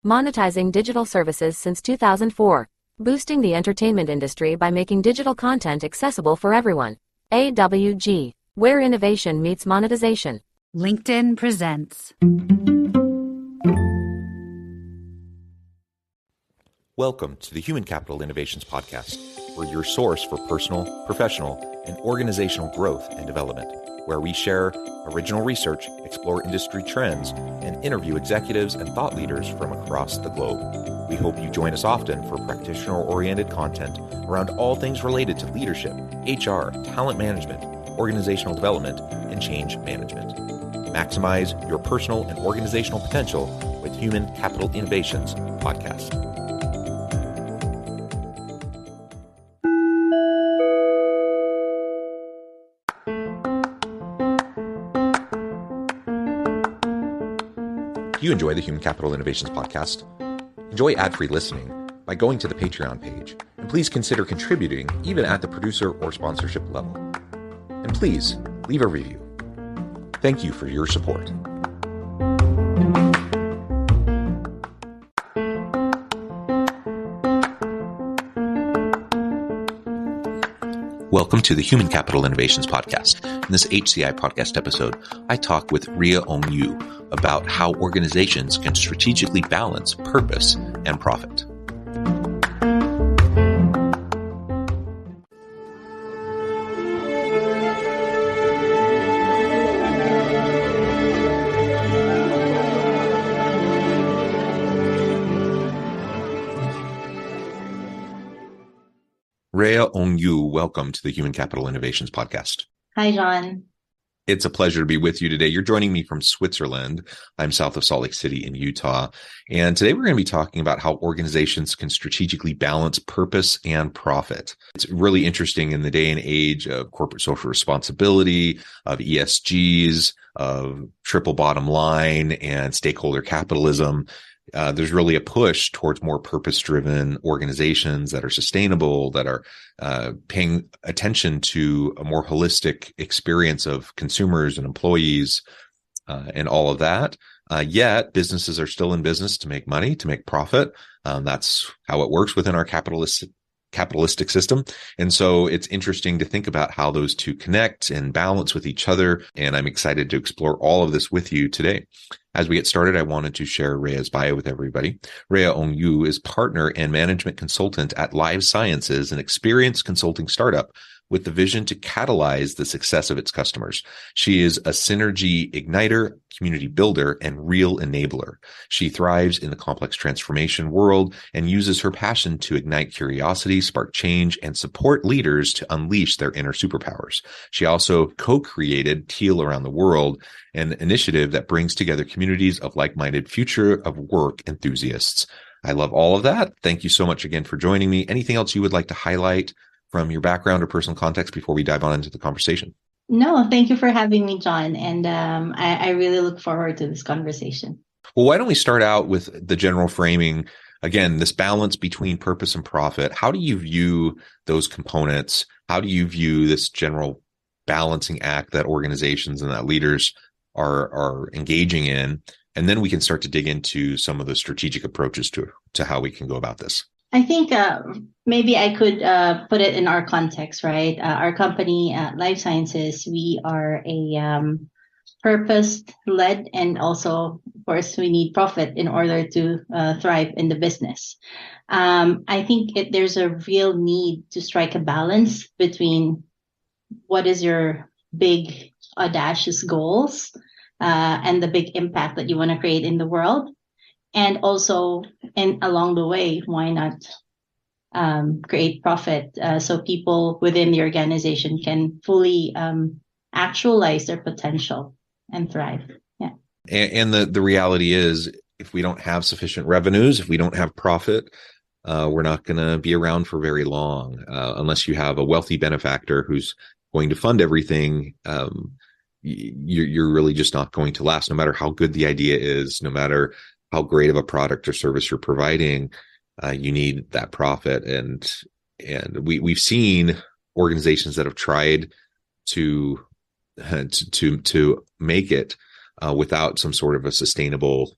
monetizing digital services since 2004, boosting the entertainment industry by making digital content accessible for everyone. AWG, where innovation meets monetization. LinkedIn presents. Welcome to the Human Capital Innovations Podcast. We're your source for personal, professional, and organizational growth and development, where we share original research, explore industry trends, and interview executives and thought leaders from across the globe. We hope you join us often for practitioner-oriented content around all things related to leadership, HR, talent management, organizational development, and change management. Maximize your personal and organizational potential with Human Capital Innovations Podcast. If you enjoy the Human Capital Innovations Podcast, enjoy ad-free listening by going to the Patreon page, and please consider contributing even at the producer or sponsorship level. And please leave a review. Thank you for your support. Welcome to the Human Capital Innovations Podcast. In this HCI Podcast episode, I talk with Rhea Ong Yiu about how organizations can strategically balance purpose and profit. Rhea Ong Yiu, welcome to the Human Capital Innovations Podcast. Hi, John. It's a pleasure to be with you today. You're joining me from Switzerland. I'm south of Salt Lake City in Utah. And today we're going to be talking about how organizations can strategically balance purpose and profit. It's really interesting in the day and age of corporate social responsibility, of ESGs, of triple bottom line and stakeholder capitalism. There's really a push towards more purpose-driven organizations that are sustainable, that are paying attention to a more holistic experience of consumers and employees and all of that. Yet businesses are still in business to make money, to make profit. That's how it works within our capitalistic system. And so it's interesting to think about how those two connect and balance with each other. And I'm excited to explore all of this with you today. As we get started, I wanted to share Rhea's bio with everybody. Rhea Ong Yiu is partner and management consultant at Live Sciences, an experienced consulting startup with the vision to catalyze the success of its customers. She is a synergy igniter, community builder, and real enabler. She thrives in the complex transformation world and uses her passion to ignite curiosity, spark change, and support leaders to unleash their inner superpowers. She also co-created Teal Around the World, an initiative that brings together communities of like-minded future of work enthusiasts. I love all of that. Thank you so much again for joining me. Anything else you would like to highlight from your background or personal context before we dive on into the conversation? No, thank you for having me, John. And I really look forward to this conversation. Well, why don't we start out with the general framing? Again, this balance between purpose and profit. How do you view those components? How do you view this general balancing act that organizations and that leaders are engaging in? And then we can start to dig into some of the strategic approaches to how we can go about this. I think maybe I could put it in our context, right? Our company, Life Sciences, we are a purpose-led, and also, of course, we need profit in order to thrive in the business. I think there's a real need to strike a balance between what is your big, audacious goals and the big impact that you want to create in the world. And also, and along the way, why not create profit so people within the organization can fully actualize their potential and thrive? Yeah. And the reality is, if we don't have sufficient revenues, if we don't have profit, we're not going to be around for very long unless you have a wealthy benefactor who's going to fund everything. You're really just not going to last, no matter how good the idea is, no matter how great of a product or service you're providing. You need that profit. And we've seen organizations that have tried to make it without some sort of a sustainable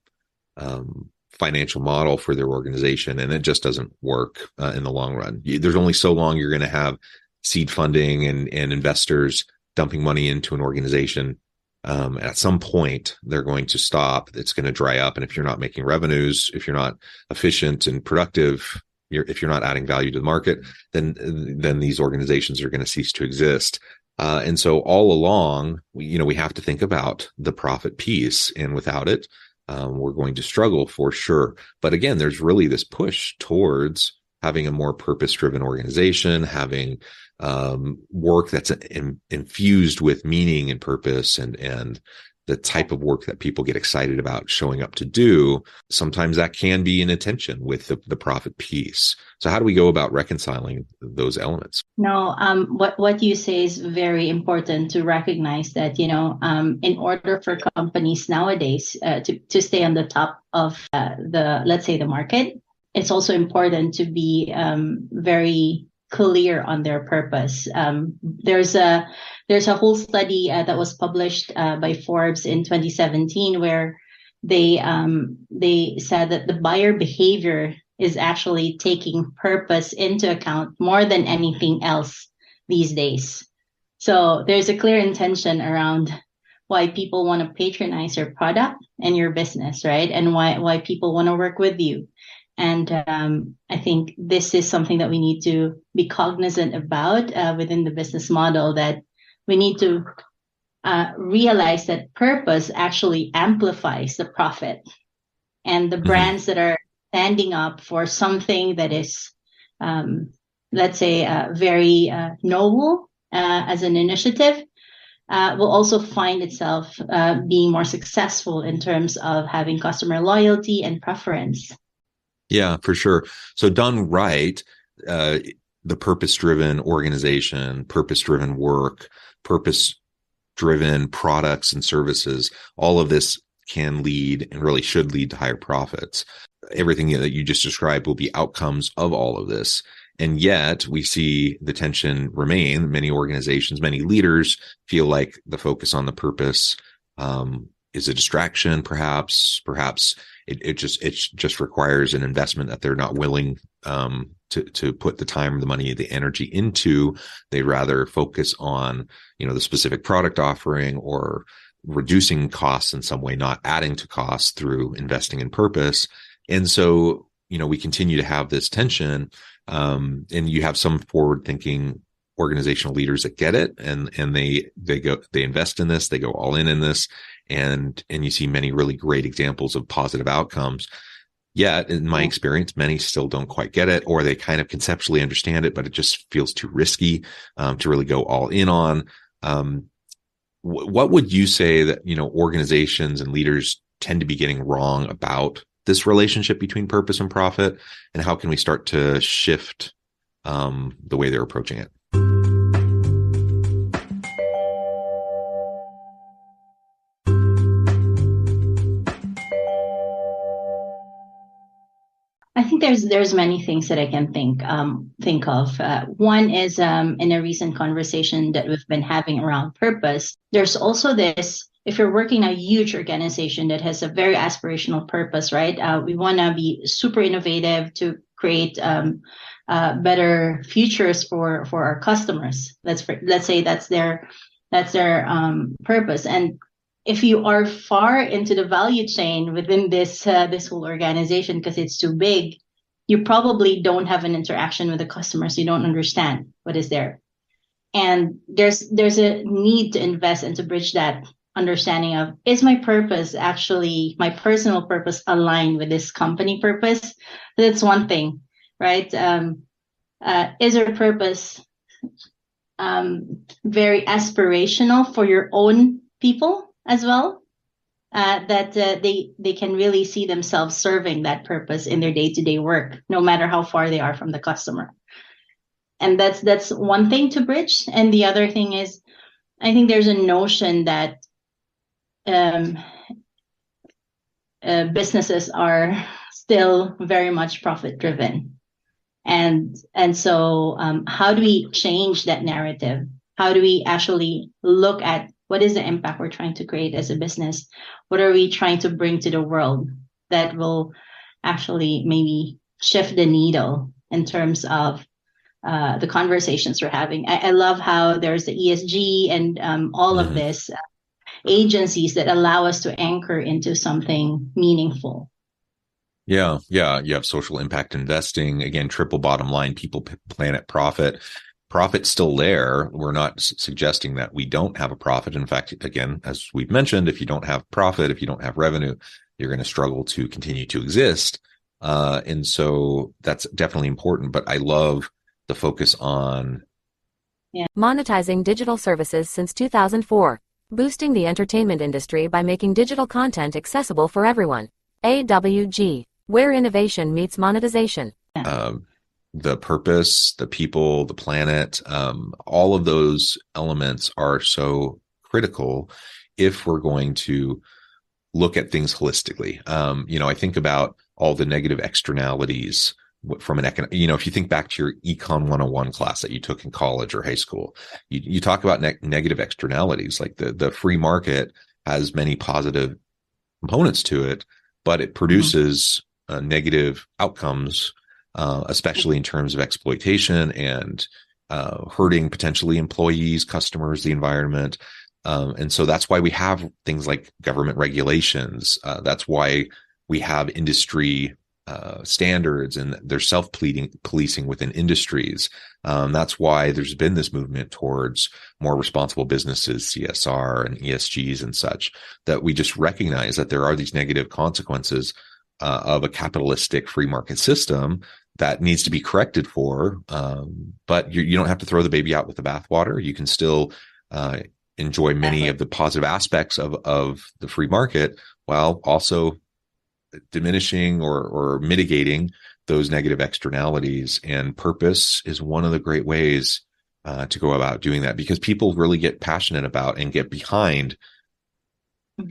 financial model for their organization, and it just doesn't work in the long run. There's only so long you're going to have seed funding and investors dumping money into an organization. At some point, they're going to stop. It's going to dry up. And if you're not making revenues, if you're not efficient and productive, if you're not adding value to the market, then these organizations are going to cease to exist. And so all along, we have to think about the profit piece, and without it, we're going to struggle for sure. But again, there's really this push towards having a more purpose-driven organization, having work that's infused with meaning and purpose, and the type of work that people get excited about showing up to do. Sometimes that can be in tension with the profit piece. So how do we go about reconciling those elements? No, what you say is very important to recognize that, in order for companies nowadays to stay on the top of let's say the market, it's also important to be very clear on their purpose. There's a whole study that was published by Forbes in 2017 where they said that the buyer behavior is actually taking purpose into account more than anything else these days. So there's a clear intention around why people want to patronize your product and your business, right? And why people want to work with you. And I think this is something that we need to be cognizant about within the business model, that we need to realize that purpose actually amplifies the profit. And the brands that are standing up for something that is, let's say, very noble as an initiative, will also find itself being more successful in terms of having customer loyalty and preference. Yeah, for sure. So done right, the purpose-driven organization, purpose-driven work, purpose-driven products and services, all of this can lead and really should lead to higher profits. Everything that you just described will be outcomes of all of this. And yet we see the tension remain. Many organizations, many leaders feel like the focus on the purpose is a distraction, perhaps. It just requires an investment that they're not willing to put the time, the money, the energy into. They rather focus on, the specific product offering or reducing costs in some way, not adding to costs through investing in purpose. And so, we continue to have this tension. And you have some forward-thinking organizational leaders that get it, and they invest in this, they go all in this. And you see many really great examples of positive outcomes. Yet, in my experience, many still don't quite get it, or they kind of conceptually understand it, but it just feels too risky to really go all in on. What would you say that, organizations and leaders tend to be getting wrong about this relationship between purpose and profit, and how can we start to shift the way they're approaching it? I think there's many things that I can think of. One is in a recent conversation that we've been having around purpose. There's also this: if you're working in a huge organization that has a very aspirational purpose, right? We want to be super innovative to create better futures for our customers. Let's say that's their purpose. And if you are far into the value chain within this whole organization, because it's too big, you probably don't have an interaction with the customers. You don't understand what is there. And there's a need to invest and to bridge that understanding of, is my purpose actually, my personal purpose, aligned with this company purpose? That's one thing, right? Is your purpose very aspirational for your own people as well, that they can really see themselves serving that purpose in their day-to-day work, no matter how far they are from the customer. And that's one thing to bridge. And the other thing is, I think there's a notion that businesses are still very much profit-driven. And so how do we change that narrative? How do we actually look at what is the impact we're trying to create as a business? What are we trying to bring to the world that will actually maybe shift the needle in terms of the conversations we're having. I love how there's the ESG and all of Mhm. this agencies that allow us to anchor into something meaningful. Yeah, yeah. You have social impact investing. Again, triple bottom line, people, planet, profit. Profit's still there. We're not suggesting that we don't have a profit. In fact, again, as we've mentioned, if you don't have profit, if you don't have revenue, you're going to struggle to continue to exist. And so that's definitely important. But I love the focus on monetizing digital services since 2004, boosting the entertainment industry by making digital content accessible for everyone. AWG, where innovation meets monetization. um, the purpose, the people, the planet, all of those elements are so critical if we're going to look at things holistically. I think about all the negative externalities from an if you think back to your Econ 101 class that you took in college or high school, you talk about negative externalities, like the free market has many positive components to it, but it produces negative outcomes, especially in terms of exploitation and hurting potentially employees, customers, the environment. And so that's why we have things like government regulations. That's why we have industry standards, and there's self-policing within industries. That's why there's been this movement towards more responsible businesses, CSR and ESGs and such, that we just recognize that there are these negative consequences of a capitalistic free market system that needs to be corrected for. But you don't have to throw the baby out with the bathwater. You can still enjoy many of the positive aspects of the free market while also diminishing or mitigating those negative externalities. And purpose is one of the great ways to go about doing that, because people really get passionate about and get behind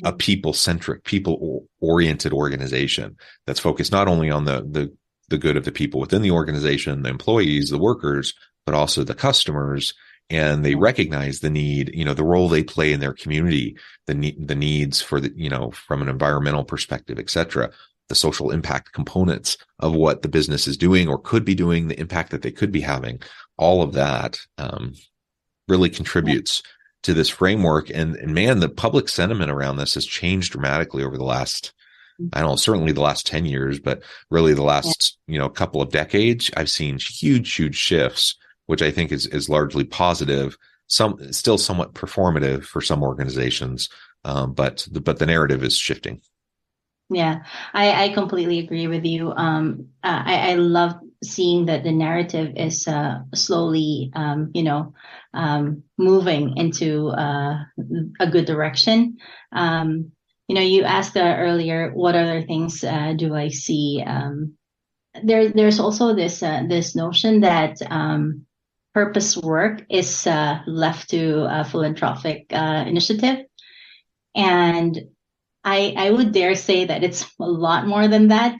a people-centric, people-oriented organization that's focused not only on the good of the people within the organization, the employees, the workers, but also the customers. And they recognize the need, the role they play in their community, the needs for from an environmental perspective, et cetera, the social impact components of what the business is doing or could be doing, the impact that they could be having. All of that really contributes to this framework. And man, the public sentiment around this has changed dramatically over the last, I don't know, certainly the last 10 years, but really the last, couple of decades. I've seen huge shifts, which I think is largely positive, still somewhat performative for some organizations, but the narrative is shifting. Yeah, I completely agree with you. I love seeing that the narrative is slowly, moving into a good direction. You asked earlier, what other things do I see? There's also this notion that purpose work is left to a philanthropic initiative. And I would dare say that it's a lot more than that.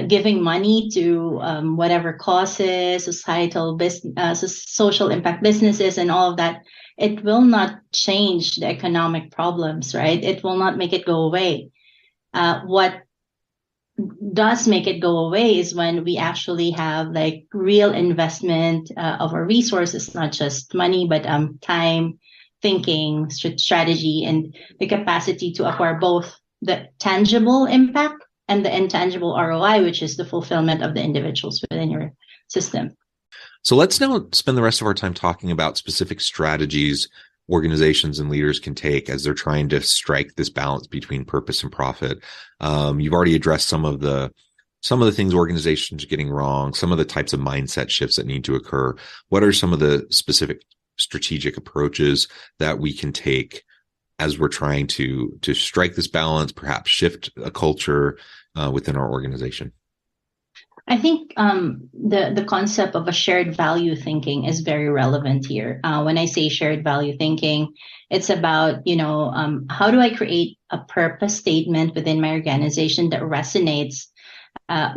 Giving money to whatever causes, societal business, social impact businesses and all of that, it will not change the economic problems, right? It will not make it go away. What does make it go away is when we actually have like real investment of our resources, not just money, but time, thinking, strategy, and the capacity to acquire both the tangible impact and the intangible ROI, which is the fulfillment of the individuals within your system. So let's now spend the rest of our time talking about specific strategies organizations and leaders can take as they're trying to strike this balance between purpose and profit. You've already addressed some of the things organizations are getting wrong, some of the types of mindset shifts that need to occur. What are some of the specific strategic approaches that we can take as we're trying to strike this balance, perhaps shift a culture within our organization? I think the concept of a shared value thinking is very relevant here. When I say shared value thinking, it's about, how do I create a purpose statement within my organization that resonates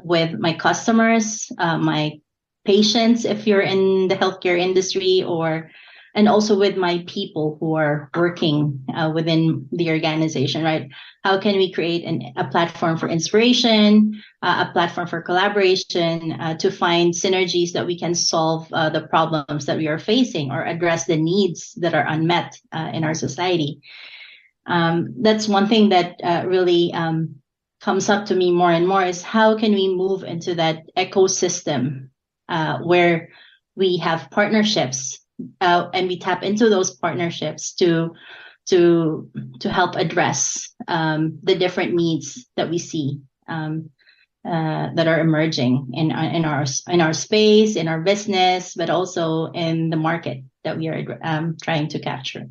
with my customers, my patients, if you're in the healthcare industry, or and also with my people who are working within the organization, right? How can we create a platform for inspiration, a platform for collaboration, to find synergies that we can solve the problems that we are facing or address the needs that are unmet in our society? That's one thing that really comes up to me more and more, is how can we move into that ecosystem where we have partnerships and we tap into those partnerships to help address the different needs that we see that are emerging in our space, in our business, but also in the market that we are trying to capture.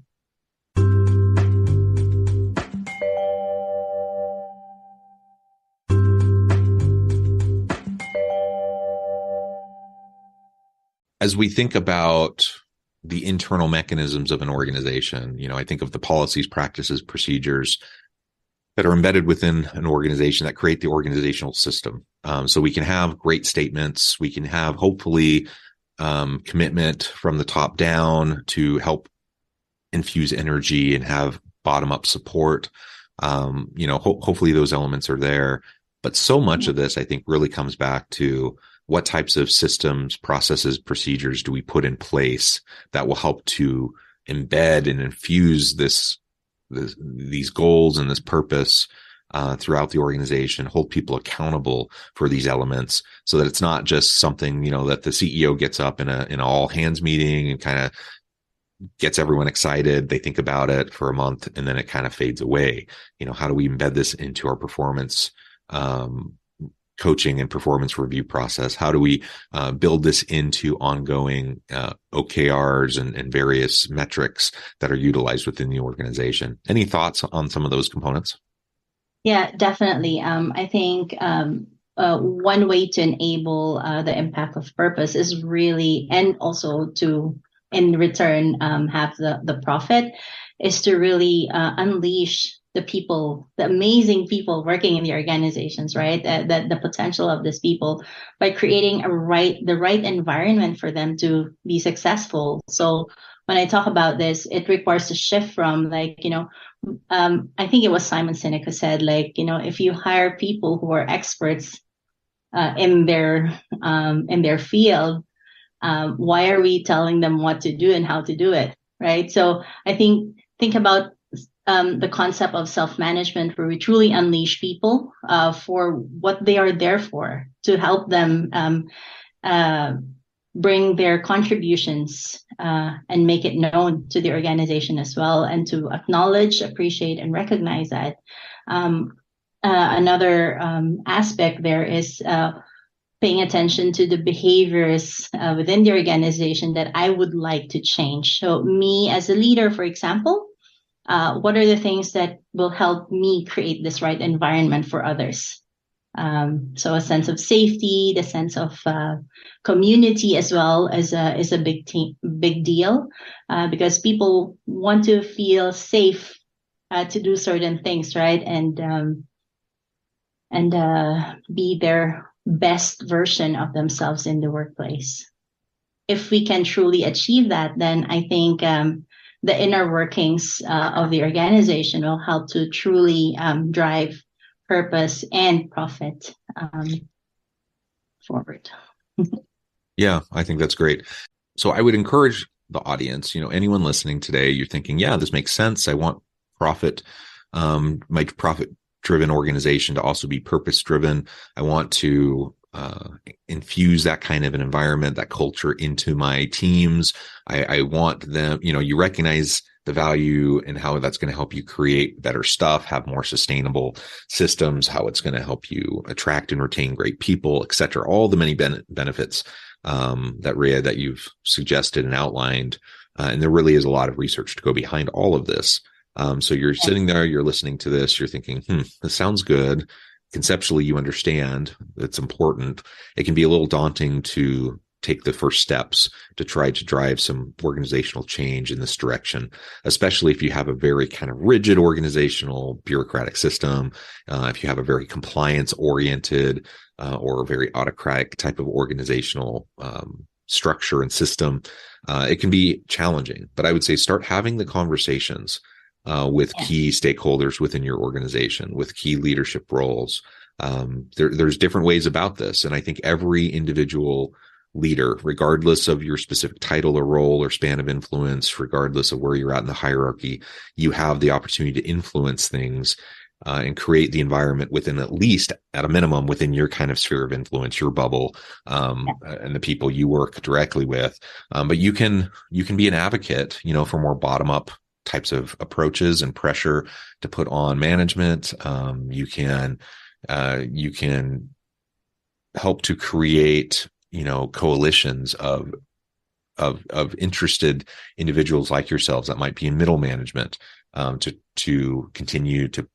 As we think about the internal mechanisms of an organization, I think of the policies, practices, procedures that are embedded within an organization that create the organizational system. So we can have great statements. We can have, hopefully, commitment from the top down to help infuse energy and have bottom-up support. Hopefully those elements are there. But so much of this, I think, really comes back to what types of systems, processes, procedures do we put in place that will help to embed and infuse these goals and this purpose throughout the organization, hold people accountable for these elements, so that it's not just something, that the CEO gets up in an all hands meeting and kind of gets everyone excited. They think about it for a month and then it kind of fades away. How do we embed this into our performance coaching and performance review process? How do we build this into ongoing OKRs and various metrics that are utilized within the organization? Any thoughts on some of those components? Yeah, definitely. I think one way to enable the impact of purpose is really, and also to, in return, have the profit, is to really unleash the people, the amazing people working in the organizations, right? The potential of these people, by creating the right environment for them to be successful. So when I talk about this, it requires a shift from I think it was Simon Sinek who said, if you hire people who are experts in their field, why are we telling them what to do and how to do it, right? So I think about the concept of self-management, where we truly unleash people for what they are there for, to help them bring their contributions and make it known to the organization as well, and to acknowledge, appreciate, and recognize that. Another aspect there is paying attention to the behaviors within the organization that I would like to change. So me as a leader, for example, what are the things that will help me create this right environment for others? So a sense of safety, the sense of community as well is a big deal, because people want to feel safe to do certain things, right? And be their best version of themselves in the workplace. If we can truly achieve that, then I think the inner workings of the organization will help to truly drive purpose and profit forward. Yeah, I think that's great. So I would encourage the audience, anyone listening today, you're thinking, yeah, this makes sense. I want my profit-driven organization to also be purpose-driven. I want to infuse that kind of an environment, that culture into my teams. I want them, you recognize the value and how that's going to help you create better stuff, have more sustainable systems, how it's going to help you attract and retain great people, et cetera. All the many benefits that Rhea, that you've suggested and outlined. And there really is a lot of research to go behind all of this. So you're sitting there, you're listening to this, you're thinking, this sounds good. Conceptually, you understand it's important. It can be a little daunting to take the first steps to try to drive some organizational change in this direction, especially if you have a very kind of rigid organizational bureaucratic system, if you have a very compliance oriented or a very autocratic type of organizational structure and system, it can be challenging. But I would say start having the conversations with key stakeholders within your organization, with key leadership roles. There's different ways about this. And I think every individual leader, regardless of your specific title or role or span of influence, regardless of where you're at in the hierarchy, you have the opportunity to influence things and create the environment within, at least at a minimum, within your kind of sphere of influence, your bubble, and the people you work directly with. But you can be an advocate, for more bottom up types of approaches and pressure to put on management. You can help to create, coalitions of interested individuals like yourselves that might be in middle management, to continue to,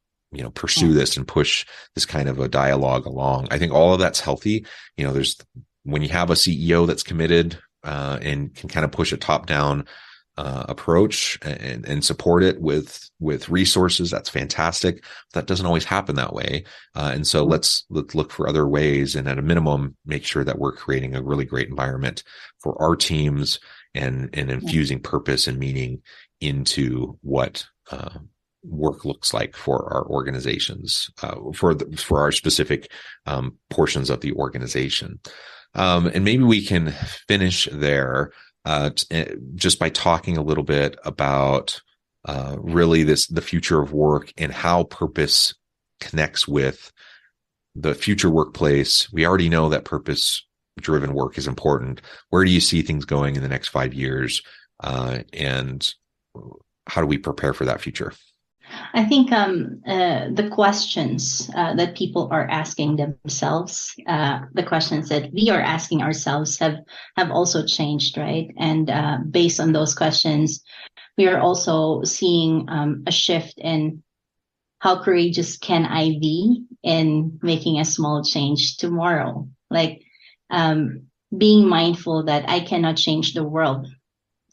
pursue this and push this kind of a dialogue along. I think all of that's healthy. When you have a CEO that's committed, and can kind of push a top down approach and support it with resources, that's fantastic. That doesn't always happen that way. And so let's look for other ways, and at a minimum, make sure that we're creating a really great environment for our teams and infusing purpose and meaning into what work looks like for our organizations, for our specific portions of the organization. And maybe we can finish there just by talking a little bit about really the future of work and how purpose connects with the future workplace. We already know that purpose-driven work is important. Where do you see things going in the next 5 years? And how do we prepare for that future? I think the questions that people are asking themselves, the questions that we are asking ourselves have also changed, right? And based on those questions, we are also seeing a shift in how courageous can I be in making a small change tomorrow? Like being mindful that I cannot change the world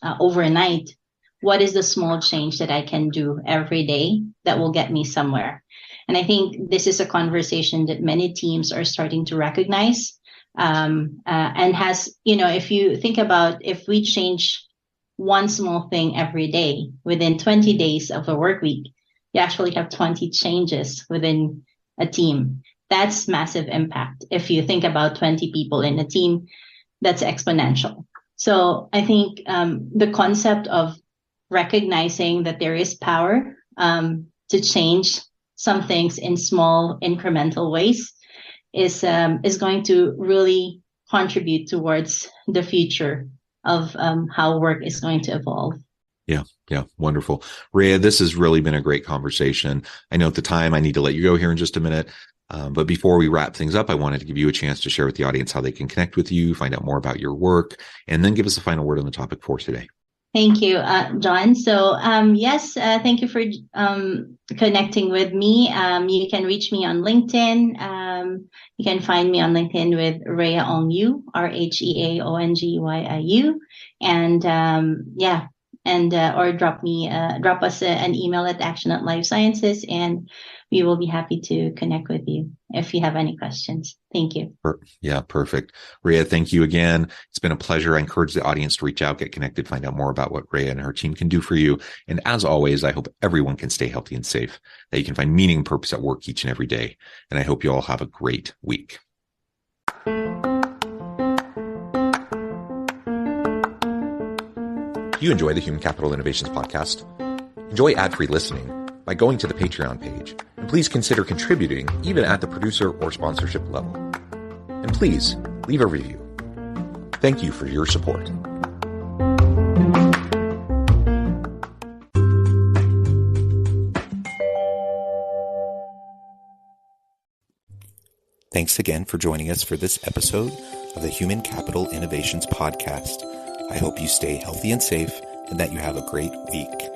overnight. What is the small change that I can do every day that will get me somewhere? And I think this is a conversation that many teams are starting to recognize. And has, if you think about, if we change one small thing every day within 20 days of a work week, you actually have 20 changes within a team. That's massive impact. If you think about 20 people in a team, that's exponential. So I think the concept of recognizing that there is power to change some things in small incremental ways is going to really contribute towards the future of how work is going to evolve. Yeah. Wonderful. Rhea, this has really been a great conversation. I know at the time I need to let you go here in just a minute. But before we wrap things up, I wanted to give you a chance to share with the audience how they can connect with you, find out more about your work, and then give us a final word on the topic for today. Thank you, John. So, yes, thank you for connecting with me. You can reach me on LinkedIn. You can find me on LinkedIn with Rhea Ong Yiu, RHEAONGYIU. And or drop us an email at action@lifesciences, and we will be happy to connect with you if you have any questions. Thank you. Yeah, perfect. Rhea, thank you again. It's been a pleasure. I encourage the audience to reach out, get connected, find out more about what Rhea and her team can do for you. And as always, I hope everyone can stay healthy and safe, that you can find meaning and purpose at work each and every day. And I hope you all have a great week. Do you enjoy the Human Capital Innovations podcast? Enjoy ad-free listening by going to the Patreon page, and please consider contributing even at the producer or sponsorship level. And please leave a review. Thank you for your support. Thanks again for joining us for this episode of the Human Capital Innovations podcast. I hope you stay healthy and safe and that you have a great week.